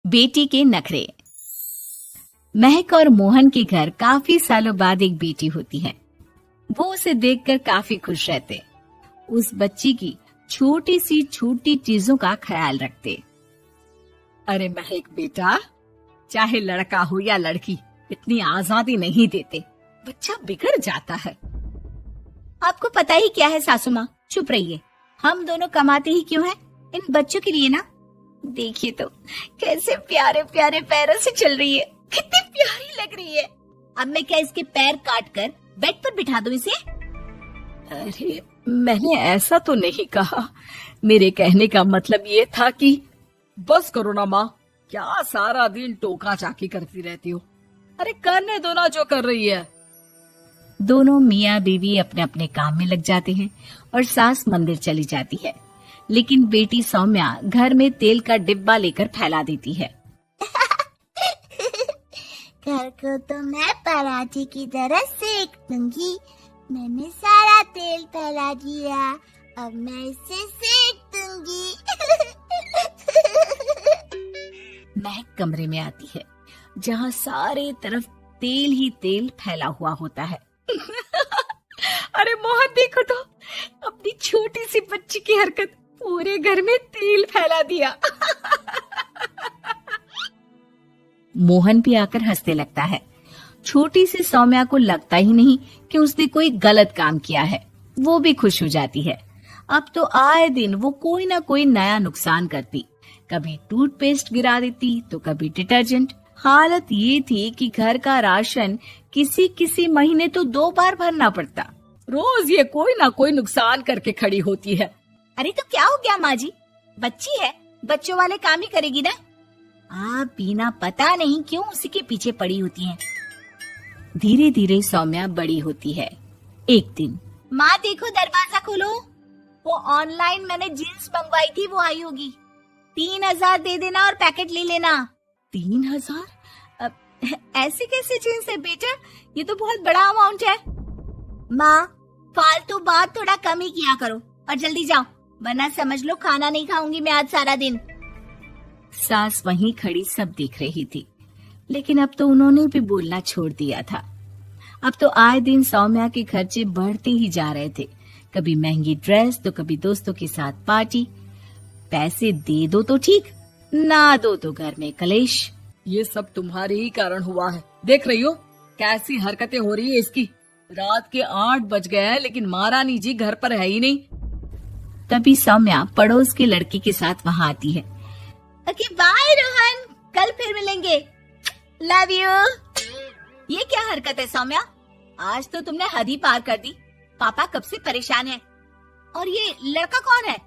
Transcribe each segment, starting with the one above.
बेटी के नखरे। महक और मोहन के घर काफी सालों बाद एक बेटी होती है। वो उसे देखकर काफी खुश रहते। उस बच्ची की छोटी सी छोटी चीजों का ख्याल रखते। अरे महक बेटा, चाहे लड़का हो या लड़की, इतनी आजादी नहीं देते, बच्चा बिगड़ जाता है। आपको पता ही क्या है सासू माँ, चुप रहिए। हम दोनों कमाते ही क्यों हैं? इन बच्चों के लिए ना। देखिए तो कैसे प्यारे प्यारे पैरों से चल रही है, कितनी प्यारी लग रही है। अब मैं क्या इसके पैर काट कर बेड पर बिठा दूं इसे? अरे मैंने ऐसा तो नहीं कहा। मेरे कहने का मतलब ये था कि बस करो ना माँ, क्या सारा दिन टोका चाकी करती रहती हो। अरे करने दो ना जो कर रही है। दोनों मियाँ बीवी अपने अपने काम में लग जाते हैं और सास मंदिर चली जाती है। लेकिन बेटी सौम्या घर में तेल का डिब्बा लेकर फैला देती है। घर को तो मैं पराठे की तरह सेक दूंगी। मैंने सारा तेल फैला दिया, अब मैं इसे सेक दूंगी। महक कमरे में आती है जहाँ सारे तरफ तेल ही तेल फैला हुआ होता है। अरे मोहन देखो तो, अपनी छोटी सी बच्ची की हरकत, पूरे घर में तेल फैला दिया। मोहन भी आकर हंसने लगता है। छोटी सी सौम्या को लगता ही नहीं कि उसने कोई गलत काम किया है। वो भी खुश हो जाती है। अब तो आए दिन वो कोई ना कोई नया नुकसान करती। कभी टूथपेस्ट गिरा देती तो कभी डिटर्जेंट। हालत ये थी कि घर का राशन किसी किसी महीने तो 2 बार भरना पड़ता। रोज ये कोई ना कोई नुकसान करके खड़ी होती है। अरे तो क्या हो गया माँ जी, बच्ची है, बच्चों वाले काम ही करेगी ना। आप बिना पता नहीं क्यों उसी के पीछे पड़ी होती हैं। धीरे धीरे सौम्या बड़ी होती है। एक दिन, माँ देखो दरवाजा खोलो, वो ऑनलाइन मैंने जीन्स मंगवाई थी, वो आई होगी। 3,000 दे देना और पैकेट ले लेना। 3,000? ऐसी कैसी जीन्स है बेटा, ये तो बहुत बड़ा अमाउंट है। माँ फालतू बात थोड़ा कम ही किया करो और जल्दी जाओ, वरना समझ लो खाना नहीं खाऊंगी मैं आज सारा दिन। सास वहीं खड़ी सब देख रही थी, लेकिन अब तो उन्होंने भी बोलना छोड़ दिया था। अब तो आए दिन सौम्या के खर्चे बढ़ते ही जा रहे थे। कभी महंगी ड्रेस तो कभी दोस्तों के साथ पार्टी। पैसे दे दो तो ठीक, ना दो तो घर में कलेश। ये सब तुम्हारे ही कारण हुआ है। देख रही हो कैसी हरकतें हो रही है इसकी। रात के 8 बज गए हैं, लेकिन महारानी जी घर पर है ही नहीं। तभी सौम्या पड़ोस के लड़की के साथ वहाँ आती है। ओके बाय रोहन, कल फिर मिलेंगे, लव यू। ये क्या हरकत है सौम्या, आज तो तुमने हद ही पार कर दी। पापा कब से परेशान है। और ये लड़का कौन है?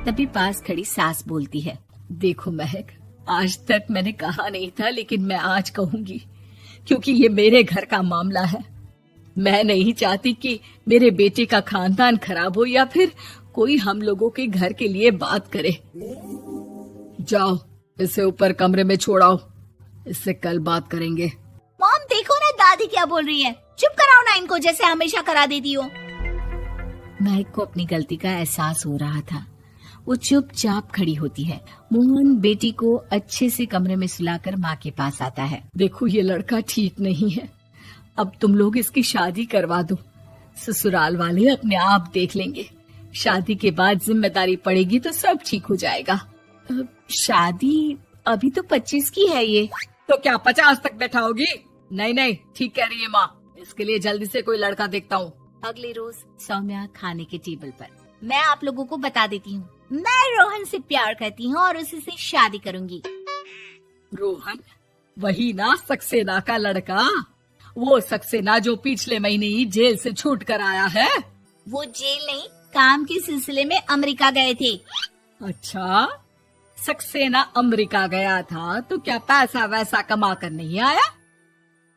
तभी पास खड़ी सास बोलती है, देखो महक, आज तक मैंने कहा नहीं था, लेकिन मैं आज कहूंगी, क्योंकि ये मेरे घर का मामला है। मैं नहीं चाहती कि मेरे बेटे का खानदान खराब हो या फिर कोई हम लोगों के घर के लिए बात करे। जाओ इसे ऊपर कमरे में छोड़ाओ, इससे कल बात करेंगे। मॉम देखो ना दादी क्या बोल रही है, चुप कराओ ना इनको, जैसे हमेशा करा देती हो। महक को अपनी गलती का एहसास हो रहा था। वो चुपचाप खड़ी होती है। मोहन बेटी को अच्छे से कमरे में सुलाकर माँ के पास आता है। देखो ये लड़का ठीक नहीं है, अब तुम लोग इसकी शादी करवा दो। ससुराल वाले अपने आप देख लेंगे। शादी के बाद जिम्मेदारी पड़ेगी तो सब ठीक हो जाएगा। शादी अभी तो 25 की है ये। तो क्या 50 तक बैठाओगी? नहीं नहीं, ठीक कह रही है माँ, इसके लिए जल्दी से कोई लड़का देखता हूँ। अगले रोज सौम्या खाने के टेबल पर, मैं आप लोगों को बता देती हूँ, मैं रोहन से प्यार करती हूँ और उसी से शादी करूंगी। रोहन? वही ना सक्सेना का लड़का, वो सक्सेना जो पिछले महीने ही जेल से छूट कर आया है। वो जेल नहीं, काम के सिलसिले में अमेरिका गए थे। अच्छा, सक्सेना अमेरिका गया था तो क्या पैसा वैसा कमा कर नहीं आया?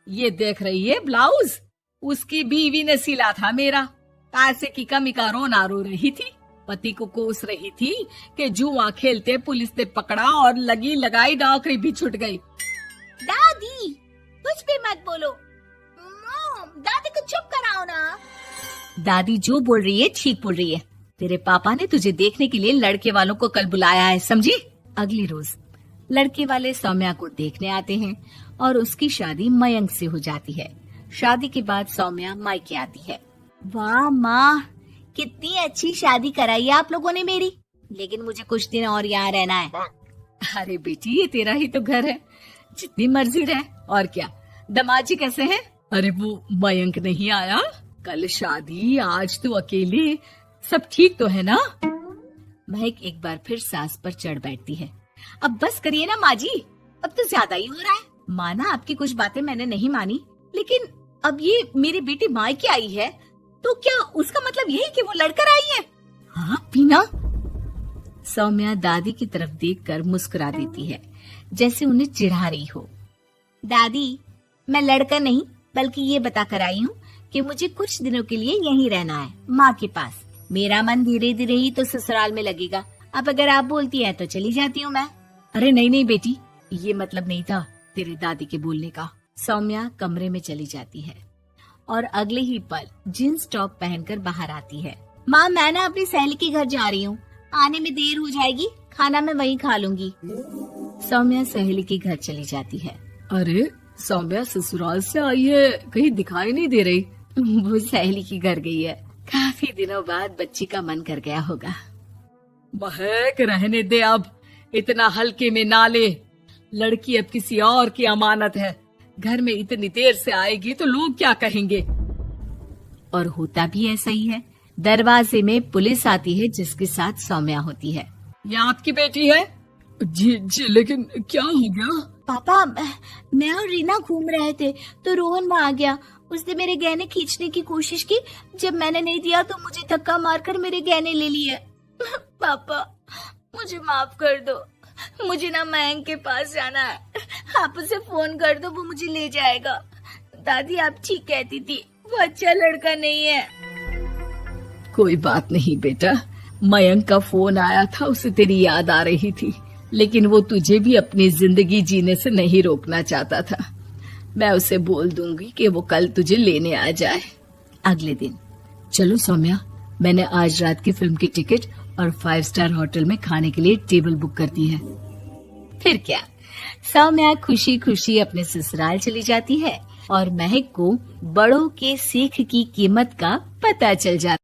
ये देख रही है ब्लाउज, उसकी बीवी ने सिला था मेरा। पैसे की कमी का रोना रो रही थी, पति को कोस रही थी कि जुआ खेलते पुलिस ने पकड़ा और लगी लगाई नौकरी भी छूट गई। दादी कुछ भी मत बोलो। मॉम, दादी को चुप कराओ ना। दादी जो बोल रही है ठीक बोल रही है। तेरे पापा ने तुझे देखने के लिए लड़के वालों को कल बुलाया है, समझी? अगली रोज लड़के वाले सौम्या को देखने आते हैं और उसकी शादी मयंक से हो जाती है। शादी के बाद सौम्या मायके आती है। वाह माँ, कितनी अच्छी शादी कराई है आप लोगों ने मेरी। लेकिन मुझे कुछ दिन और यहाँ रहना है। अरे बेटी, ये तेरा ही तो घर है, जितनी मर्जी रह। और क्या, दामाद जी कैसे हैं? अरे वो मयंक नहीं आया, कल शादी, आज तो अकेले, सब ठीक तो है ना? महक एक बार फिर सास पर चढ़ बैठती है। अब बस करिए ना माँ जी, अब तो ज्यादा ही हो रहा है। माना आपकी कुछ बातें मैंने नहीं मानी, लेकिन अब ये मेरी बेटी मायके आई है तो क्या उसका मतलब यही कि वो लड़कर आई है? हाँ पीना। सौम्या दादी की तरफ देखकर मुस्कुरा देती है, जैसे उन्हें चिढ़ा रही हो। दादी, मैं लड़कर नहीं बल्कि ये बता कर आई हूँ कि मुझे कुछ दिनों के लिए यहीं रहना है, माँ के पास। मेरा मन धीरे धीरे ही तो ससुराल में लगेगा। अब अगर आप बोलती हैं तो चली जाती हूँ मैं। अरे नहीं नहीं बेटी, ये मतलब नहीं था तेरे दादी के बोलने का। सौम्या कमरे में चली जाती है और अगले ही पल जींस टॉप पहनकर बाहर आती है। माँ, मैं ना अपनी सहेली के घर जा रही हूँ, आने में देर हो जाएगी, खाना मैं वहीं खा लूंगी। सौम्या सहेली के घर चली जाती है। अरे सौम्या ससुराल से आई है, कहीं दिखाई नहीं दे रही। वो सहेली के घर गई है, काफी दिनों बाद बच्ची का मन कर गया होगा। महक, रहने दे अब, इतना हल्के में ना ले। लड़की अब किसी और की अमानत है, घर में इतनी देर से आएगी तो लोग क्या कहेंगे। और होता भी ऐसा ही है। दरवाजे में पुलिस आती है जिसके साथ सौम्या होती है। ये आपकी बेटी है? जी जी, लेकिन क्या हो गया? पापा, मैं और रीना घूम रहे थे तो रोहन वहाँ आ गया। उसने मेरे गहने खींचने की कोशिश की, जब मैंने नहीं दिया तो मुझे धक्का मारकर मेरे गहने ले लिए। पापा, मुझे माफ कर दो, मुझे ना मयंक के पास जाना है। आप उसे फोन कर दो, वो मुझे ले जाएगा। दादी, आप ठीक कहती थी, वो अच्छा लड़का नहीं है। कोई बात नहीं बेटा, मयंक का फोन आया था, उसे तेरी याद आ रही थी, लेकिन वो तुझे भी अपनी जिंदगी जीने से नहीं रोकना चाहता था। मैं उसे बोल दूंगी कि वो कल तुझे लेने आ जाए। अगले दिन, चलो सौम्या, मैंने आज रात की फिल्म की टिकट और 5 स्टार होटल में खाने के लिए टेबल बुक कर दी है। फिर क्या, सौम्या खुशी खुशी अपने ससुराल चली जाती है और महक को बड़ों के सीख की कीमत का पता चल जाता है।